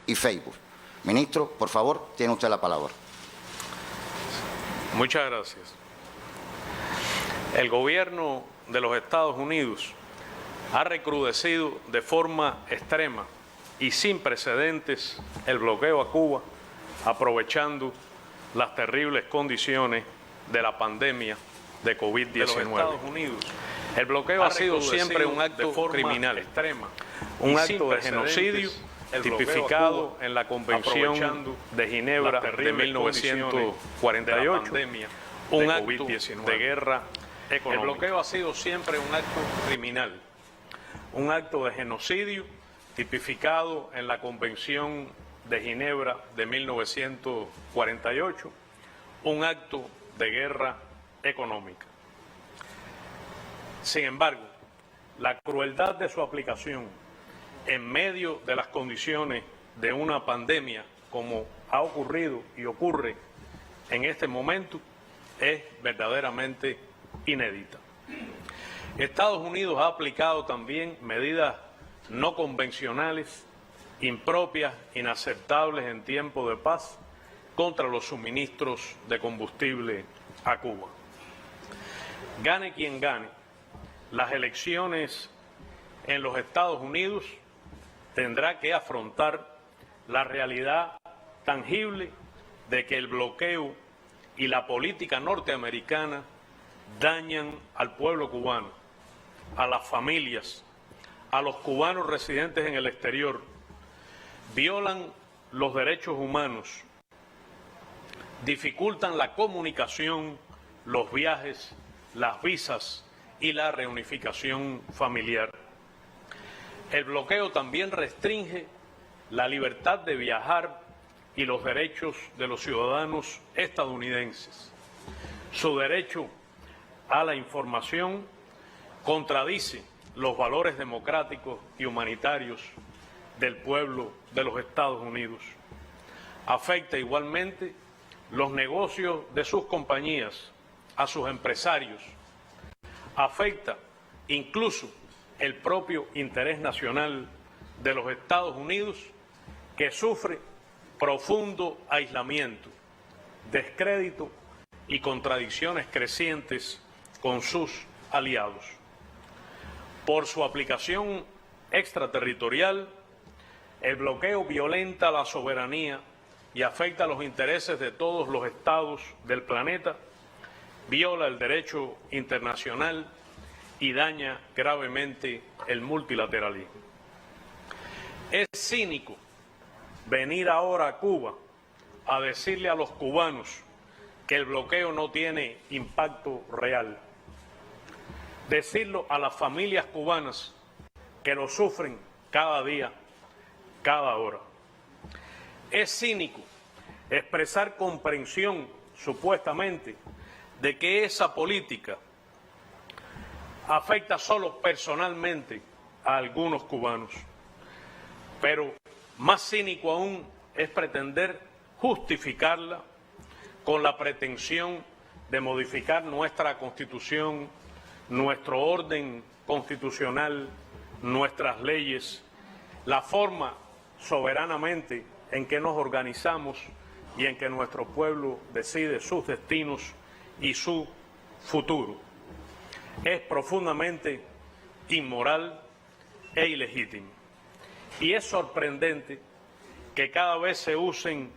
y Facebook. Ministro, por favor, tiene usted la palabra. Muchas gracias. El gobierno de los Estados Unidos ha recrudecido de forma extrema y sin precedentes el bloqueo a Cuba, aprovechando las terribles condiciones de la pandemia de COVID-19. El bloqueo ha sido siempre un acto criminal, un acto de genocidio tipificado en la Convención de Ginebra de 1948, un acto de guerra económica. El bloqueo ha sido siempre un acto criminal, un acto de genocidio tipificado en la Convención de Ginebra de 1948, un acto de guerra económica. Sin embargo, la crueldad de su aplicación en medio de las condiciones de una pandemia, como ha ocurrido y ocurre en este momento, es verdaderamente inédita. Estados Unidos ha aplicado también medidas no convencionales, impropias, inaceptables en tiempo de paz, contra los suministros de combustible a Cuba. Gane quien gane las elecciones en los Estados Unidos, tendrá que afrontar la realidad tangible de que el bloqueo y la política norteamericana dañan al pueblo cubano, a las familias, a los cubanos residentes en el exterior, violan los derechos humanos, dificultan la comunicación, los viajes, las visas y la reunificación familiar. El bloqueo también restringe la libertad de viajar y los derechos de los ciudadanos estadounidenses. Su derecho a la información contradice los valores democráticos y humanitarios del pueblo de los Estados Unidos. Afecta igualmente los negocios de sus compañías, a sus empresarios. Afecta incluso el propio interés nacional de los Estados Unidos, que sufre profundo aislamiento, descrédito y contradicciones crecientes con sus aliados. Por su aplicación extraterritorial, el bloqueo violenta la soberanía y afecta los intereses de todos los estados del planeta, viola el derecho internacional y daña gravemente el multilateralismo. Es cínico venir ahora a Cuba a decirle a los cubanos que el bloqueo no tiene impacto real. Decirlo a las familias cubanas que lo sufren cada día, cada hora. Es cínico expresar comprensión, supuestamente, de que esa política afecta solo personalmente a algunos cubanos. Pero más cínico aún es pretender justificarla con la pretensión de modificar nuestra Constitución, nuestro orden constitucional, nuestras leyes, la forma soberanamente en que nos organizamos y en que nuestro pueblo decide sus destinos y su futuro. Es profundamente inmoral e ilegítimo. Y es sorprendente que cada vez se usen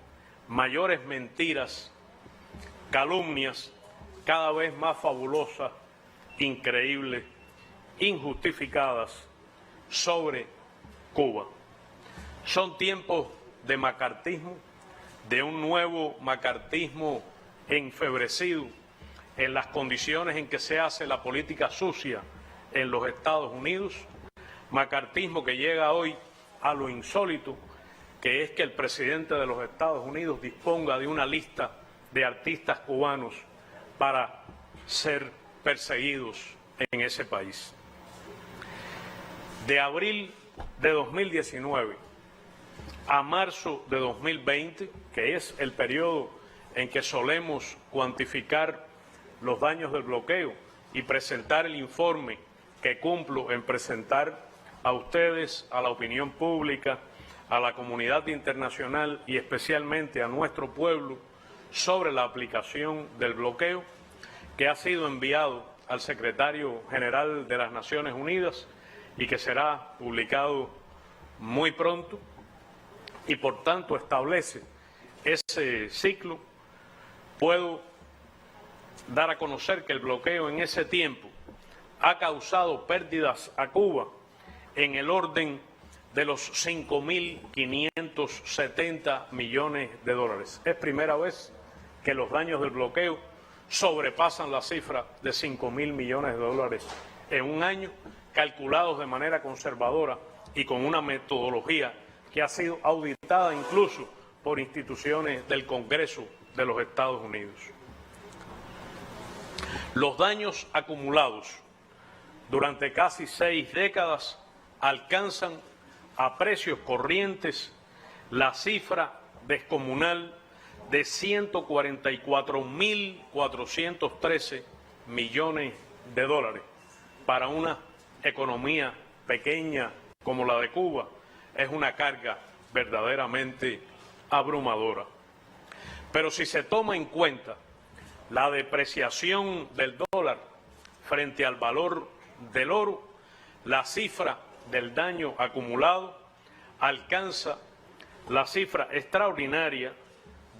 mayores mentiras, calumnias, cada vez más fabulosas, increíbles, injustificadas sobre Cuba. Son tiempos de macartismo, de un nuevo macartismo enfebrecido en las condiciones en que se hace la política sucia en los Estados Unidos, macartismo que llega hoy a lo insólito, que es que el presidente de los Estados Unidos disponga de una lista de artistas cubanos para ser perseguidos en ese país. De abril de 2019 a marzo de 2020, que es el periodo en que solemos cuantificar los daños del bloqueo y presentar el informe que cumplo en presentar a ustedes, a la opinión pública, a la comunidad internacional y especialmente a nuestro pueblo sobre la aplicación del bloqueo que ha sido enviado al secretario general de las Naciones Unidas y que será publicado muy pronto y por tanto establece ese ciclo. Puedo dar a conocer que el bloqueo en ese tiempo ha causado pérdidas a Cuba en el orden de los 5.570 millones de dólares. Es primera vez que los daños del bloqueo sobrepasan la cifra de 5.000 millones de dólares en un año, calculados de manera conservadora y con una metodología que ha sido auditada incluso por instituciones del Congreso de los Estados Unidos. Los daños acumulados durante casi 6 décadas alcanzan a precios corrientes la cifra descomunal de 144.413 millones de dólares. Para una economía pequeña como la de Cuba, es una carga verdaderamente abrumadora. Pero si se toma en cuenta la depreciación del dólar frente al valor del oro, la cifra del daño acumulado alcanza la cifra extraordinaria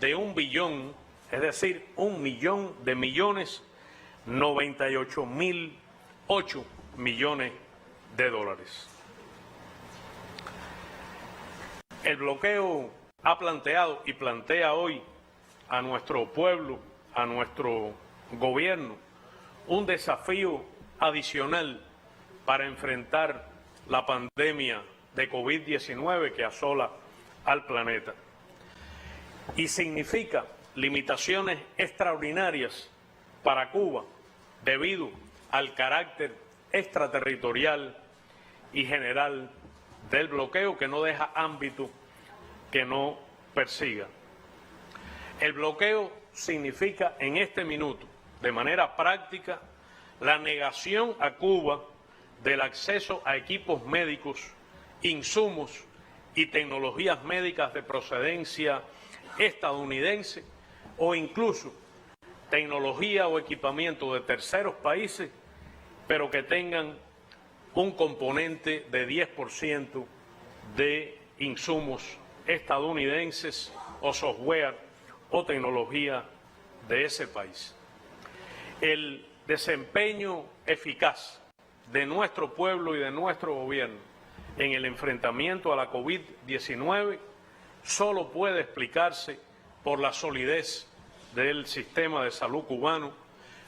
de 1 billón, es decir, 1.098.008 millones de dólares. El bloqueo ha planteado y plantea hoy a nuestro pueblo, a nuestro gobierno, un desafío adicional para enfrentar la pandemia de COVID-19 que asola al planeta. Y significa limitaciones extraordinarias para Cuba debido al carácter extraterritorial y general del bloqueo que no deja ámbito que no persiga. El bloqueo significa en este minuto, de manera práctica, la negación a Cuba del acceso a equipos médicos, insumos y tecnologías médicas de procedencia estadounidense o incluso tecnología o equipamiento de terceros países, pero que tengan un componente de 10% de insumos estadounidenses o software o tecnología de ese país. El desempeño eficaz de nuestro pueblo y de nuestro gobierno en el enfrentamiento a la COVID-19 solo puede explicarse por la solidez del sistema de salud cubano,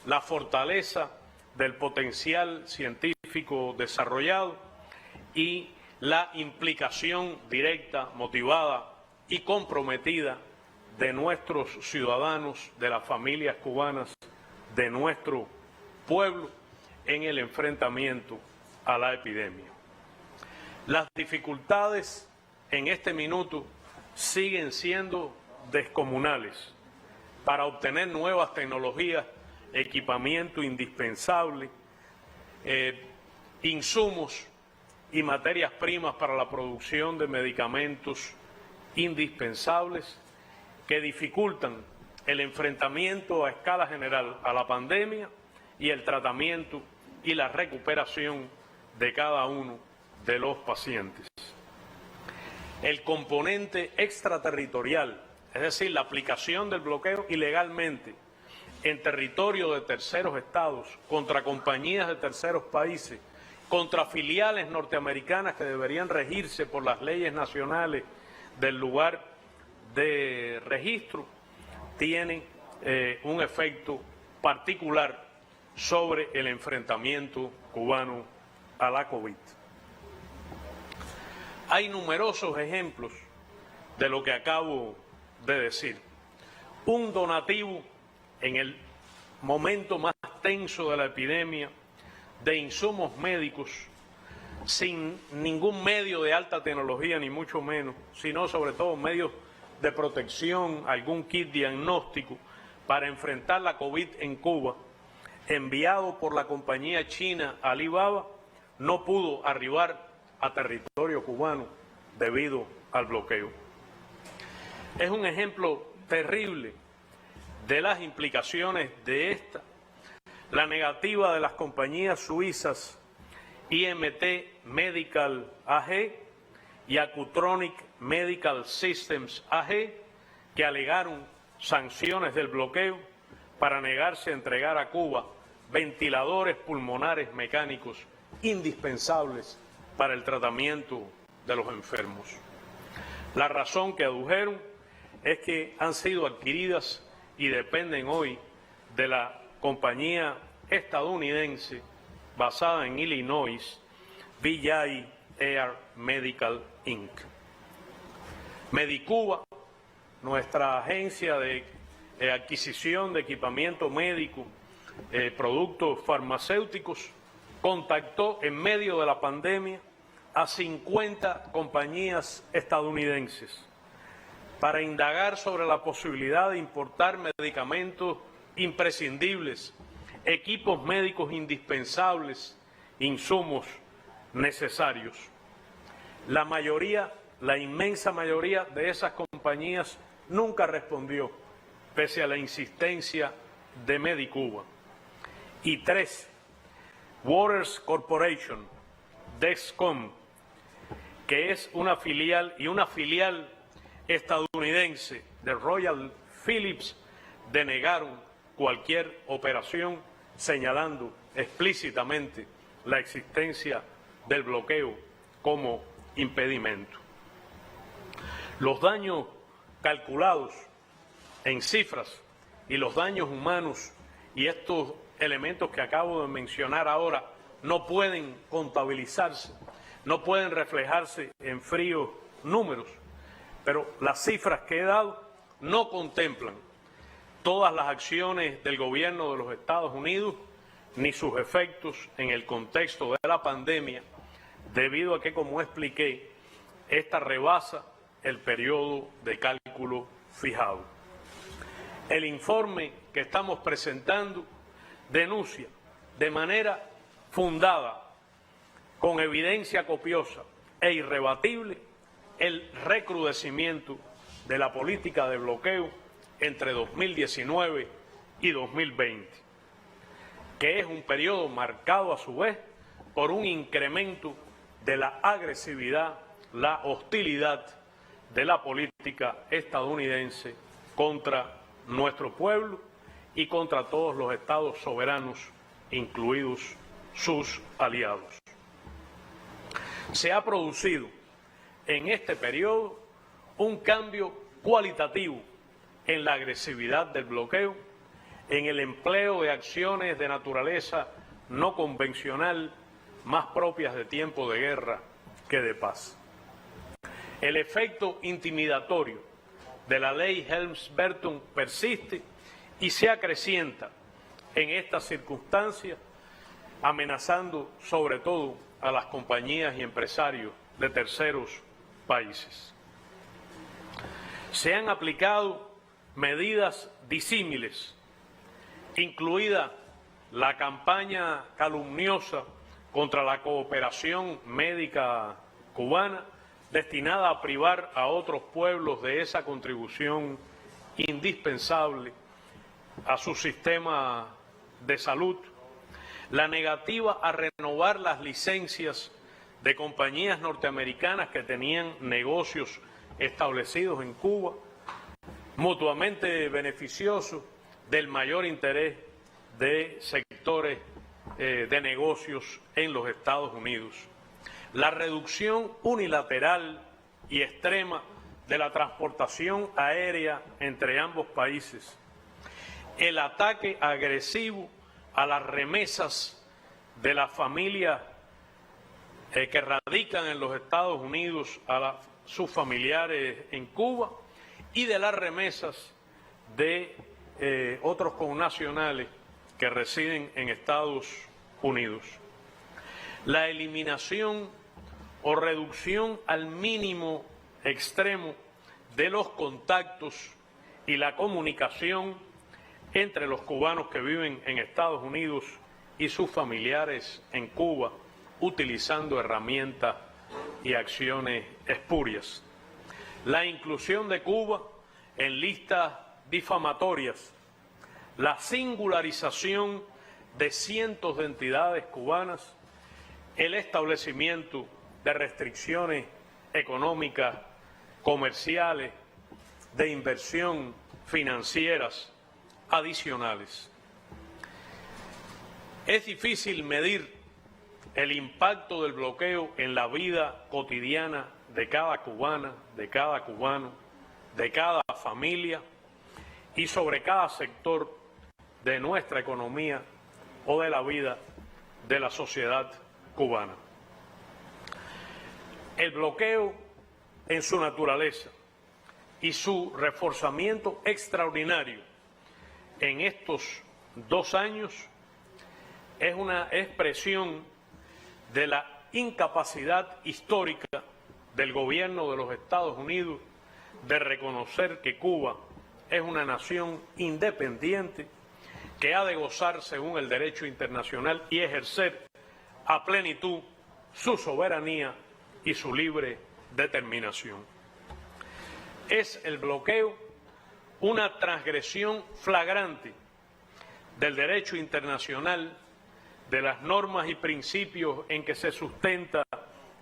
la fortaleza del potencial científico desarrollado y la implicación directa, motivada y comprometida de nuestros ciudadanos, de las familias cubanas, de nuestro pueblo en el enfrentamiento a la epidemia. Las dificultades en este minuto siguen siendo descomunales para obtener nuevas tecnologías, equipamiento indispensable, insumos y materias primas para la producción de medicamentos indispensables que dificultan el enfrentamiento a escala general a la pandemia y el tratamiento y la recuperación de cada uno de los pacientes. El componente extraterritorial, es decir, la aplicación del bloqueo ilegalmente en territorio de terceros estados, contra compañías de terceros países, contra filiales norteamericanas que deberían regirse por las leyes nacionales del lugar de registro, tienen un efecto particular sobre el enfrentamiento cubano a la COVID. Hay numerosos ejemplos de lo que acabo de decir. Un donativo en el momento más tenso de la epidemia de insumos médicos sin ningún medio de alta tecnología, ni mucho menos, sino sobre todo medios de protección, algún kit diagnóstico para enfrentar la COVID en Cuba, enviado por la compañía china Alibaba, no pudo arribar a territorio cubano debido al bloqueo. Es un ejemplo terrible de las implicaciones de esta, la negativa de las compañías suizas IMT Medical AG y Acutronic Medical Systems AG, que alegaron sanciones del bloqueo para negarse a entregar a Cuba ventiladores pulmonares mecánicos indispensables para el tratamiento de los enfermos. La razón que adujeron es que han sido adquiridas y dependen hoy de la compañía estadounidense basada en Illinois, VJ Air Medical Inc. Medicuba, nuestra agencia de adquisición de equipamiento médico, productos farmacéuticos, contactó en medio de la pandemia a 50 compañías estadounidenses para indagar sobre la posibilidad de importar medicamentos imprescindibles, equipos médicos indispensables, insumos necesarios. La inmensa mayoría de esas compañías nunca respondió, pese a la insistencia de Medicuba. Y 3, Waters Corporation, Dexcom, que es una filial estadounidense de Royal Philips, denegaron cualquier operación, señalando explícitamente la existencia del bloqueo como impedimento. Los daños calculados en cifras y los daños humanos y estos elementos que acabo de mencionar ahora no pueden contabilizarse, no pueden reflejarse en fríos números, pero las cifras que he dado no contemplan todas las acciones del gobierno de los Estados Unidos ni sus efectos en el contexto de la pandemia, debido a que, como expliqué, esta rebasa el periodo de cálculo fijado. El informe que estamos presentando denuncia de manera fundada, con evidencia copiosa e irrebatible, el recrudecimiento de la política de bloqueo entre 2019 y 2020, que es un periodo marcado a su vez por un incremento de la agresividad, la hostilidad de la política estadounidense contra nuestro pueblo y contra todos los estados soberanos, incluidos sus aliados. Se ha producido en este periodo un cambio cualitativo en la agresividad del bloqueo, en el empleo de acciones de naturaleza no convencional, más propias de tiempo de guerra que de paz. El efecto intimidatorio de la ley Helms-Burton persiste y se acrecienta en estas circunstancias, amenazando sobre todo a las compañías y empresarios de terceros países. Se han aplicado medidas disímiles, incluida la campaña calumniosa contra la cooperación médica cubana, destinada a privar a otros pueblos de esa contribución indispensable a su sistema de salud, la negativa a renovar las licencias de compañías norteamericanas que tenían negocios establecidos en Cuba, mutuamente beneficiosos del mayor interés de sectores de negocios en los Estados Unidos. La reducción unilateral y extrema de la transportación aérea entre ambos países. El ataque agresivo a las remesas de las familias que radican en los Estados Unidos a sus familiares en Cuba y de las remesas de otros connacionales que residen en Estados Unidos. La eliminación o reducción al mínimo extremo de los contactos y la comunicación entre los cubanos que viven en Estados Unidos y sus familiares en Cuba, utilizando herramientas y acciones espurias. La inclusión de Cuba en listas difamatorias, la singularización de cientos de entidades cubanas, el establecimiento de restricciones económicas, comerciales, de inversión, financieras adicionales. Es difícil medir el impacto del bloqueo en la vida cotidiana de cada cubana, de cada cubano, de cada familia y sobre cada sector de nuestra economía o de la vida de la sociedad cubana. El bloqueo en su naturaleza y su reforzamiento extraordinario en estos 2 años es una expresión de la incapacidad histórica del gobierno de los Estados Unidos de reconocer que Cuba es una nación independiente que ha de gozar según el derecho internacional y ejercer a plenitud su soberanía y su libre determinación. Es el bloqueo una transgresión flagrante del derecho internacional, de las normas y principios en que se sustenta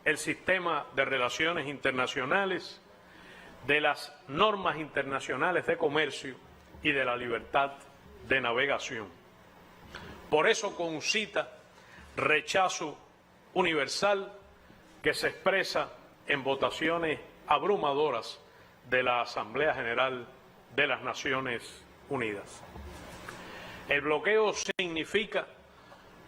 el sistema de relaciones internacionales, de las normas internacionales de comercio y de la libertad de navegación. Por eso concita rechazo universal que se expresa en votaciones abrumadoras de la Asamblea General de las Naciones Unidas. El bloqueo significa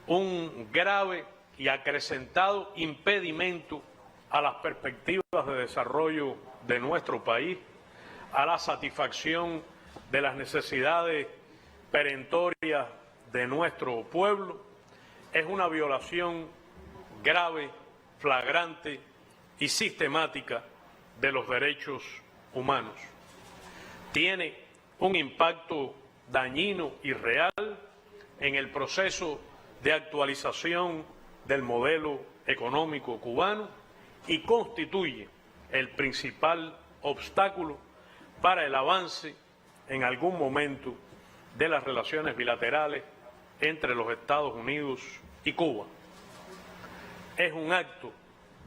un grave y acrecentado impedimento a las perspectivas de desarrollo de nuestro país, a la satisfacción de las necesidades perentorias de nuestro pueblo. Es una violación grave, flagrante y sistemática de los derechos humanos. Tiene un impacto dañino y real en el proceso de actualización del modelo económico cubano y constituye el principal obstáculo para el avance en algún momento de las relaciones bilaterales entre los Estados Unidos y Cuba. Es un acto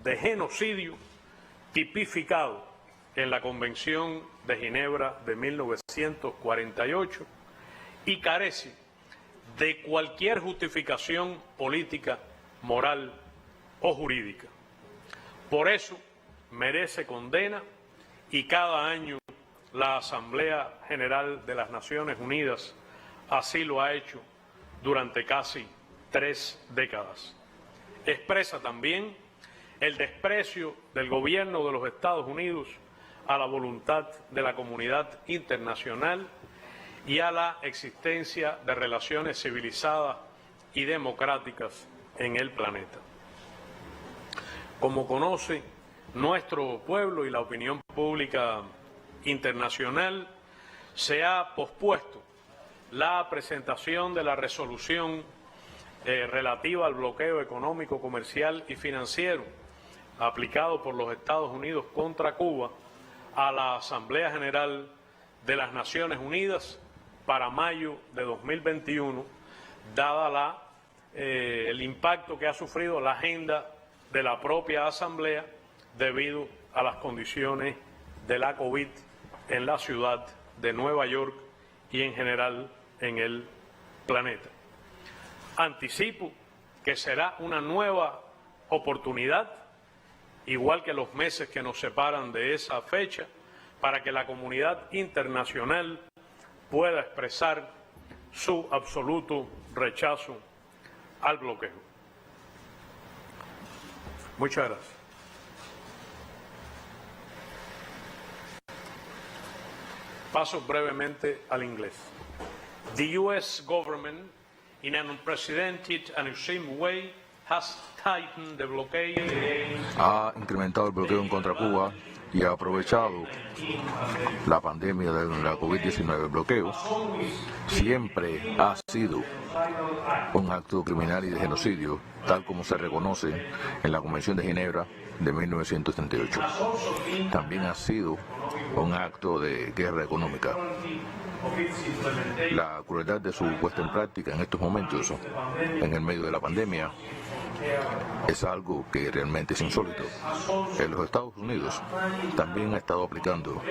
de genocidio tipificado en la Convención de Ginebra de 1948 y carece de cualquier justificación política, moral o jurídica. Por eso merece condena y cada año la Asamblea General de las Naciones Unidas así lo ha hecho durante casi 3 décadas. Expresa también el desprecio del gobierno de los Estados Unidos a la voluntad de la comunidad internacional y a la existencia de relaciones civilizadas y democráticas en el planeta. Como conoce nuestro pueblo y la opinión pública internacional, se ha pospuesto la presentación de la resolución relativa al bloqueo económico, comercial y financiero aplicado por los Estados Unidos contra Cuba a la Asamblea General de las Naciones Unidas para mayo de 2021, dada el impacto que ha sufrido la agenda de la propia Asamblea debido a las condiciones de la COVID en la ciudad de Nueva York y en general en el planeta. Anticipo que será una nueva oportunidad, igual que los meses que nos separan de esa fecha, para que la comunidad internacional pueda expresar su absoluto rechazo al bloqueo. Muchas gracias. Paso brevemente al inglés. The U.S. government, in an unprecedented and extreme way, has tightened the blockade against... Ha incrementado el bloqueo en contra Cuba y ha aprovechado la pandemia de la COVID-19. El bloqueo siempre ha sido un acto criminal y de genocidio, tal como se reconoce en la Convención de Ginebra de 1938. También ha sido un acto de guerra económica. La crueldad de su puesta en práctica en estos momentos, en el medio de la pandemia, es algo que realmente es insólito. En los Estados Unidos también ha estado aplicando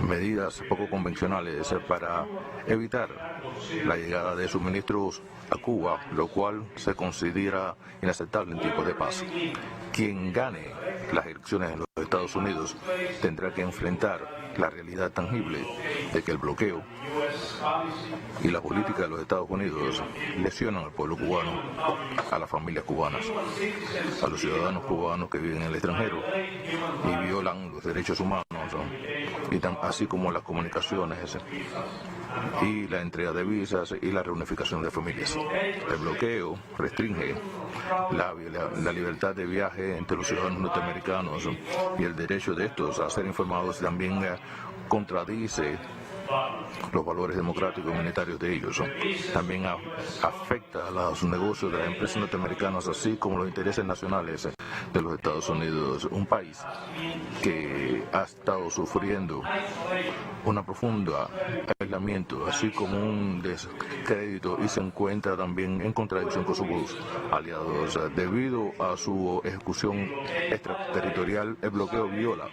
medidas poco convencionales para evitar la llegada de suministros a Cuba, lo cual se considera inaceptable en tiempos de paz. Quien gane las elecciones en los Estados Unidos tendrá que enfrentar la realidad tangible de que el bloqueo y la política de los Estados Unidos lesionan al pueblo cubano, a las familias cubanas, a los ciudadanos cubanos que viven en el extranjero y violan los derechos humanos, así como las comunicaciones y la entrega de visas y la reunificación de familias. El bloqueo restringe la libertad de viaje entre los ciudadanos norteamericanos y el derecho de estos a ser informados. También contradice los valores democráticos y humanitarios de ellos. También afecta a los negocios de las empresas norteamericanas, así como los intereses nacionales de los Estados Unidos, un país que ha estado sufriendo una profunda aislamiento, así como un descrédito, y se encuentra también en contradicción con sus aliados. Debido a su ejecución extraterritorial, el bloqueo viola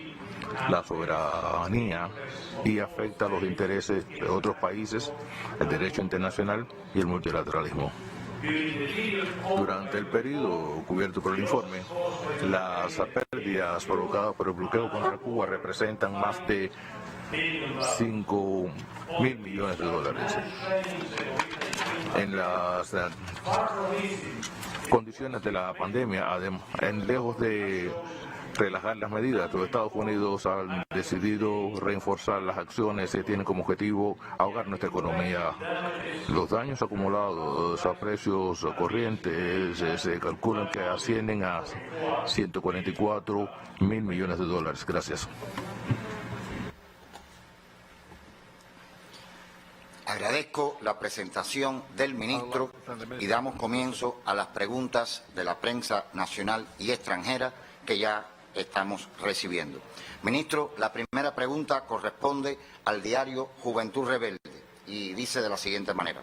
la soberanía y afecta a los intereses de otros países, el derecho internacional y el multilateralismo. Durante el periodo cubierto por el informe, las pérdidas provocadas por el bloqueo contra Cuba representan más de 5.000 millones de dólares. En las condiciones de la pandemia, lejos de relajar las medidas, los Estados Unidos han decidido reforzar las acciones que tienen como objetivo ahogar nuestra economía. Los daños acumulados a precios corrientes se calculan que ascienden a 144.000 millones de dólares. Gracias. Agradezco la presentación del ministro y damos comienzo a las preguntas de la prensa nacional y extranjera que ya estamos recibiendo. Ministro, la primera pregunta corresponde al diario Juventud Rebelde y dice de la siguiente manera: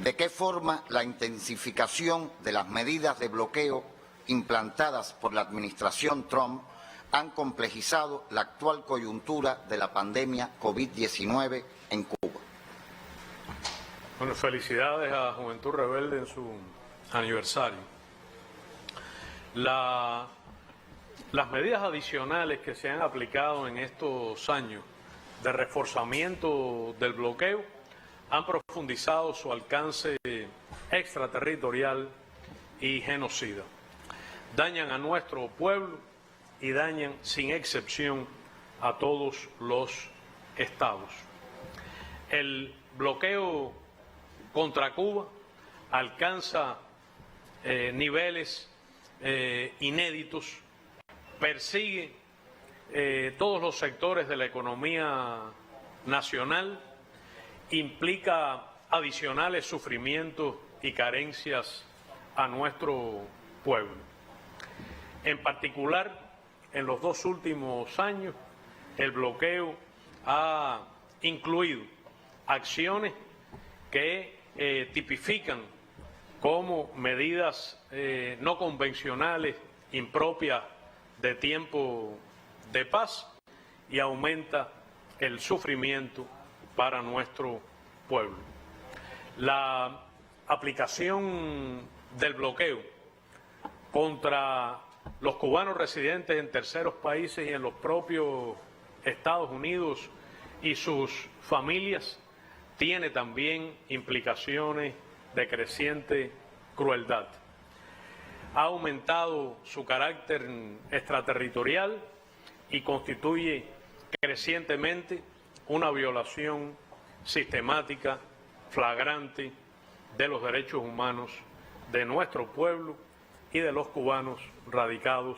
¿de qué forma la intensificación de las medidas de bloqueo implantadas por la administración Trump han complejizado la actual coyuntura de la pandemia COVID-19 en Cuba? Bueno, felicidades a Juventud Rebelde en su aniversario. Las medidas adicionales que se han aplicado en estos años de reforzamiento del bloqueo han profundizado su alcance extraterritorial y genocida. Dañan a nuestro pueblo y dañan sin excepción a todos los estados. El bloqueo contra Cuba alcanza niveles inéditos, persigue todos los sectores de la economía nacional, implica adicionales sufrimientos y carencias a nuestro pueblo. En particular, en los 2 últimos años, el bloqueo ha incluido acciones que tipifican como medidas no convencionales, impropias de tiempo de paz, y aumenta el sufrimiento para nuestro pueblo. La aplicación del bloqueo contra los cubanos residentes en terceros países y en los propios Estados Unidos y sus familias tiene también implicaciones de creciente crueldad. Ha aumentado su carácter extraterritorial y constituye crecientemente una violación sistemática, flagrante de los derechos humanos de nuestro pueblo y de los cubanos radicados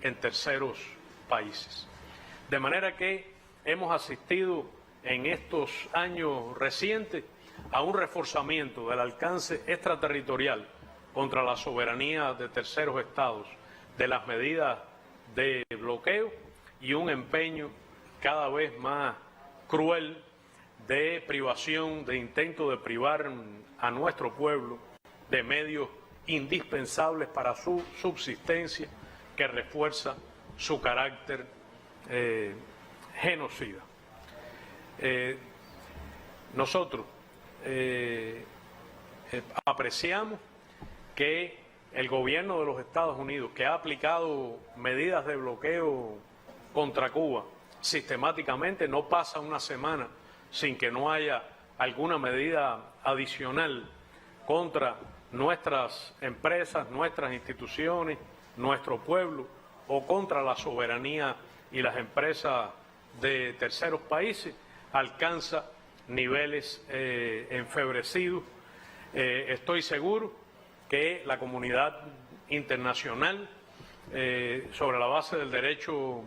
en terceros países. De manera que hemos asistido en estos años recientes a un reforzamiento del alcance extraterritorial contra la soberanía de terceros estados de las medidas de bloqueo y un empeño cada vez más cruel de privación, de intento de privar a nuestro pueblo de medios indispensables para su subsistencia, que refuerza su carácter genocida. Nosotros apreciamos que el gobierno de los Estados Unidos, que ha aplicado medidas de bloqueo contra Cuba sistemáticamente, no pasa una semana sin que no haya alguna medida adicional contra nuestras empresas, nuestras instituciones, nuestro pueblo, o contra la soberanía y las empresas de terceros países, alcanza niveles enfebrecidos. Estoy seguro que la comunidad internacional, sobre la base del derecho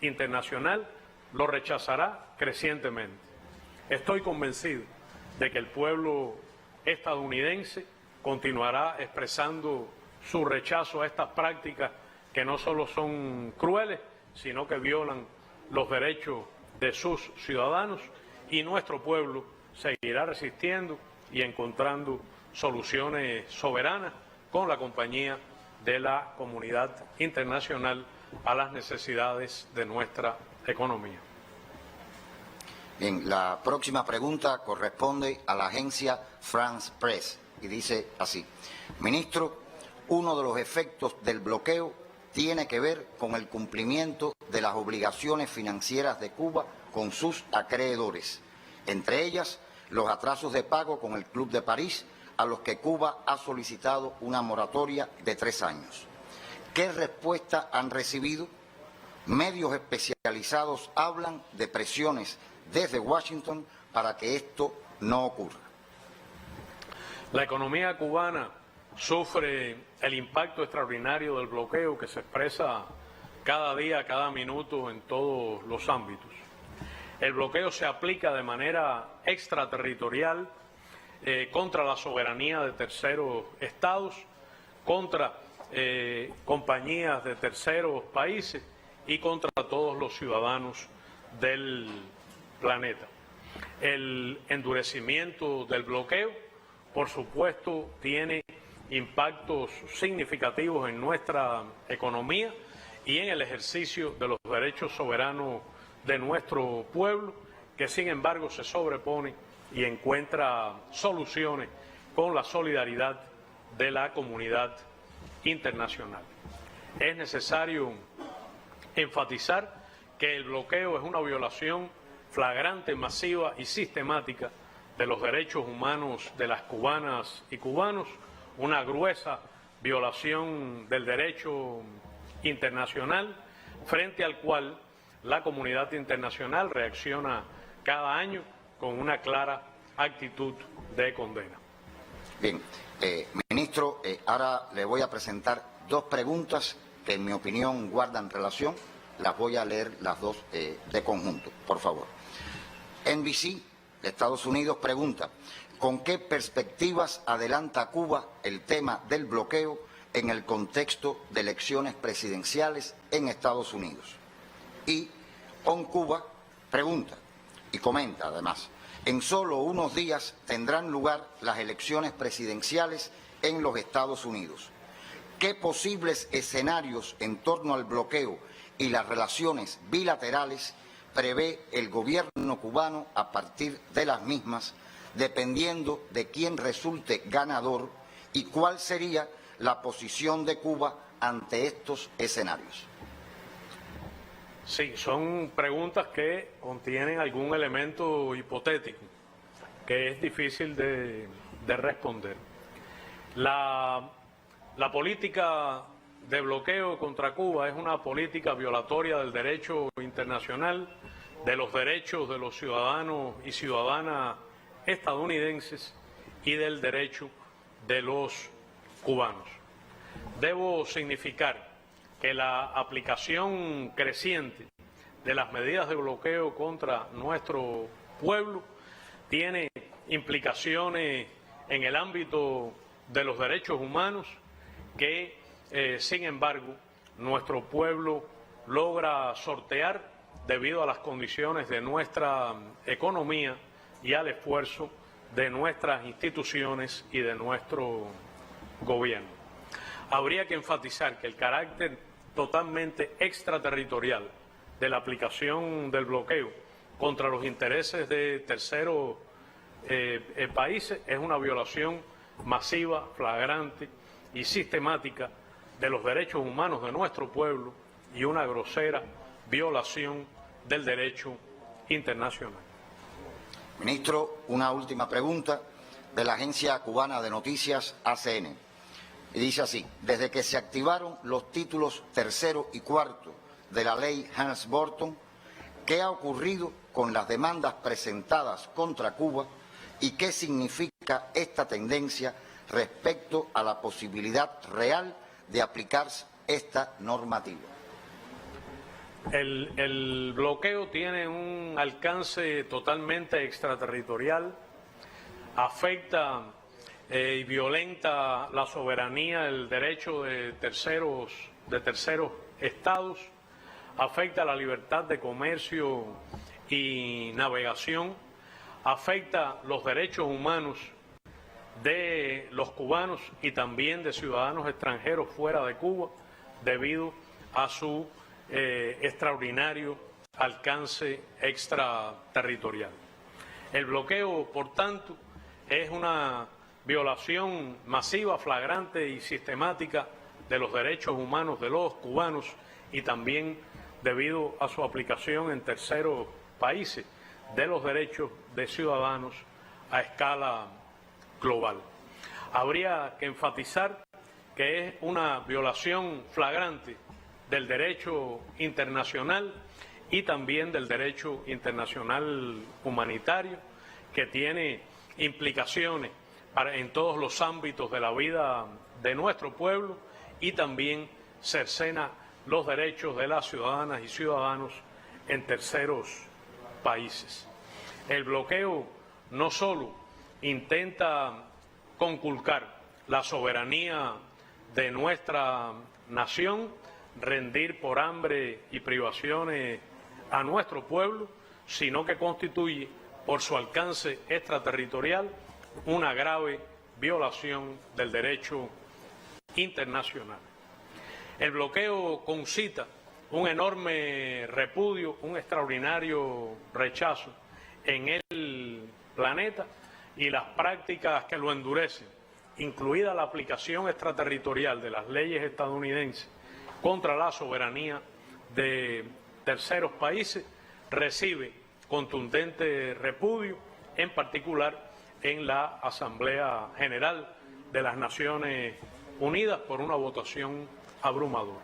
internacional, lo rechazará crecientemente. Estoy convencido de que el pueblo estadounidense continuará expresando su rechazo a estas prácticas que no solo son crueles, sino que violan los derechos de sus ciudadanos, y nuestro pueblo seguirá resistiendo y encontrando soluciones soberanas con la compañía de la comunidad internacional a las necesidades de nuestra economía. Bien, la próxima pregunta corresponde a la agencia France Press y dice así: Ministro, uno de los efectos del bloqueo tiene que ver con el cumplimiento de las obligaciones financieras de Cuba con sus acreedores, entre ellas los atrasos de pago con el Club de París, a los que Cuba ha solicitado una moratoria de 3 años. ¿Qué respuesta han recibido? Medios especializados hablan de presiones desde Washington para que esto no ocurra. La economía cubana sufre el impacto extraordinario del bloqueo, que se expresa cada día, cada minuto, en todos los ámbitos. El bloqueo se aplica de manera extraterritorial contra la soberanía de terceros estados, contra compañías de terceros países y contra todos los ciudadanos del planeta. El endurecimiento del bloqueo, por supuesto, tiene impactos significativos en nuestra economía y en el ejercicio de los derechos soberanos de nuestro pueblo, que sin embargo se sobrepone y encuentra soluciones con la solidaridad de la comunidad internacional. Es necesario enfatizar que el bloqueo es una violación flagrante, masiva y sistemática de los derechos humanos de las cubanas y cubanos, una gruesa violación del derecho internacional, frente al cual la comunidad internacional reacciona cada año con una clara actitud de condena. Bien, ministro, ahora le voy a presentar 2 preguntas que en mi opinión guardan relación. Las voy a leer las 2 de conjunto, por favor. NBC de Estados Unidos pregunta: ¿con qué perspectivas adelanta Cuba el tema del bloqueo en el contexto de elecciones presidenciales en Estados Unidos? Y On Cuba pregunta y comenta además: en solo unos días tendrán lugar las elecciones presidenciales en los Estados Unidos. ¿Qué posibles escenarios en torno al bloqueo y las relaciones bilaterales prevé el gobierno cubano a partir de las mismas, dependiendo de quién resulte ganador, y cuál sería la posición de Cuba ante estos escenarios? Sí, son preguntas que contienen algún elemento hipotético que es difícil de responder. La política de bloqueo contra Cuba es una política violatoria del derecho internacional, de los derechos de los ciudadanos y ciudadanas estadounidenses y del derecho de los cubanos. Debo significar que la aplicación creciente de las medidas de bloqueo contra nuestro pueblo tiene implicaciones en el ámbito de los derechos humanos que, sin embargo, nuestro pueblo logra sortear debido a las condiciones de nuestra economía y al esfuerzo de nuestras instituciones y de nuestro gobierno. Habría que enfatizar que el carácter totalmente extraterritorial de la aplicación del bloqueo contra los intereses de terceros países es una violación masiva, flagrante y sistemática de los derechos humanos de nuestro pueblo y una grosera violación del derecho internacional. Ministro, una última pregunta de la Agencia Cubana de Noticias, ACN. Y dice así: desde que se activaron los títulos tercero y cuarto de la ley Helms-Burton, ¿qué ha ocurrido con las demandas presentadas contra Cuba y qué significa esta tendencia respecto a la posibilidad real de aplicar esta normativa? El bloqueo tiene un alcance totalmente extraterritorial, afecta y violenta la soberanía, el derecho de terceros estados, afecta la libertad de comercio y navegación, afecta los derechos humanos de los cubanos y también de ciudadanos extranjeros fuera de Cuba debido a su extraordinario alcance extraterritorial. El bloqueo, por tanto, es una violación masiva, flagrante y sistemática de los derechos humanos de los cubanos y también debido a su aplicación en terceros países de los derechos de ciudadanos a escala global. Habría que enfatizar que es una violación flagrante del derecho internacional y también del derecho internacional humanitario, que tiene implicaciones en todos los ámbitos de la vida de nuestro pueblo y también cercena los derechos de las ciudadanas y ciudadanos en terceros países. El bloqueo no solo intenta conculcar la soberanía de nuestra nación, rendir por hambre y privaciones a nuestro pueblo, sino que constituye, por su alcance extraterritorial, una grave violación del derecho internacional. El bloqueo concita un enorme repudio, un extraordinario rechazo en el planeta y las prácticas que lo endurecen, incluida la aplicación extraterritorial de las leyes estadounidenses contra la soberanía de terceros países, recibe contundente repudio, en particular en la Asamblea General de las Naciones Unidas por una votación abrumadora.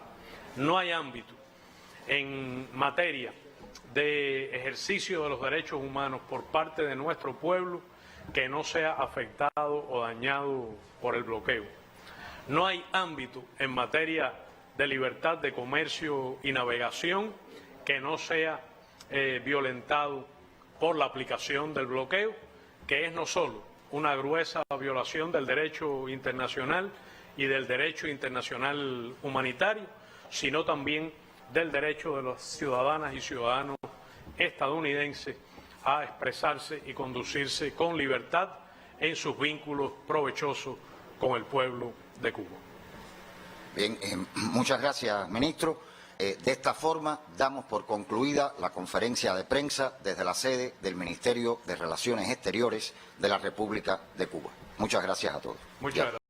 No hay ámbito en materia de ejercicio de los derechos humanos por parte de nuestro pueblo que no sea afectado o dañado por el bloqueo. No hay ámbito en materia de libertad de comercio y navegación que no sea violentado por la aplicación del bloqueo, que es no solo una gruesa violación del derecho internacional y del derecho internacional humanitario, sino también del derecho de las ciudadanas y ciudadanos estadounidenses a expresarse y conducirse con libertad en sus vínculos provechosos con el pueblo de Cuba. Bien, muchas gracias, ministro. De esta forma damos por concluida la conferencia de prensa desde la sede del Ministerio de Relaciones Exteriores de la República de Cuba. Muchas gracias a todos. Muchas gracias.